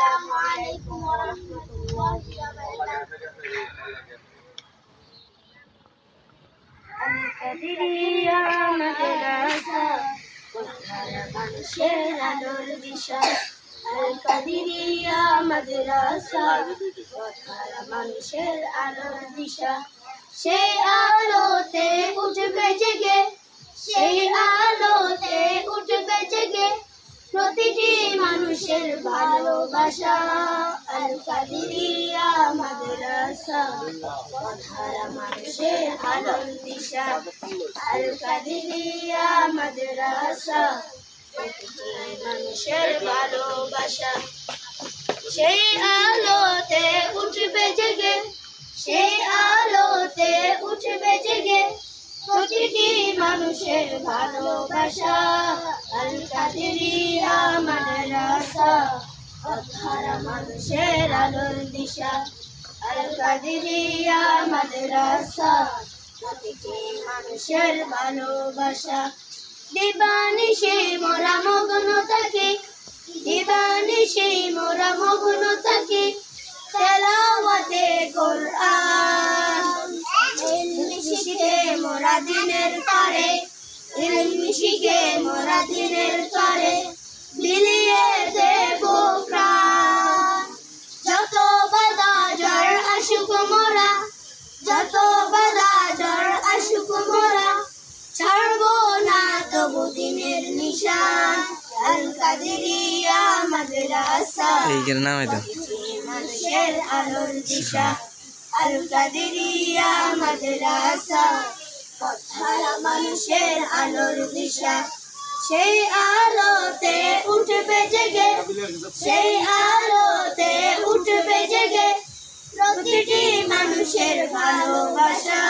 আসসালামু আলাইকুম ওয়া রাহমাতুল্লাহি ওয়া বারাকাতুহু। আল-কাদেরিয়া মাদ্রাসা কোথায় মানুষের আলোর দিশা। আল-কাদেরিয়া মাদ্রাসা কোথায় মানুষের আলোর দিশা। সেই আলোতে উঠবে জেগে, সেই আলোতে উঠবে জেগে প্রতিটি মানুষের ভালোবাসা। আল-কাদেরিয়া মাদ্রাসা কোথায় মানুষের আলোর দিশা। আল-কাদেরিয়া মাদ্রাসা প্রতিটি মানুষের ভালোবাসা। সেই আলোতে উঠবে জেগে, সেই আলোতে উঠবে জেগে প্রতিটি মানুষের ভালোবাসা। আল-কাদেরিয়া মাদ্রাসা কোথায় মানুষের আলোর দিশা। আল-কাদেরিয়া মাদ্রাসা প্রতিটি মানুষের ভালোবাসা। দিবানিশি মোরা মগ্ন থাকি, দিবানিশি মোরা মগ্ন থাকি তেলাওয়াতে কোরআন। ইলম শিখে মোরা দিনের তরে, ইলম শিখে মোরা দিনের তরে বিলিয়ে দেব প্রাণ। যত বাধা ঝড় আসুক মোরা, যত বাধা ঝড় আসুক মোরা ছাড়বো না তবু দিনের নিশান। আল-কাদেরিয়া মাদ্রাসা মানুষের আলোর দিশা। আল-কাদেরিয়া মাদ্রাসা কোথায় মানুষের আলোর দিশা। সেই আলোতে উঠবে জেগে, সেই আলোতে উঠবে জেগে প্রতিটি মানুষের ভালোবাসা।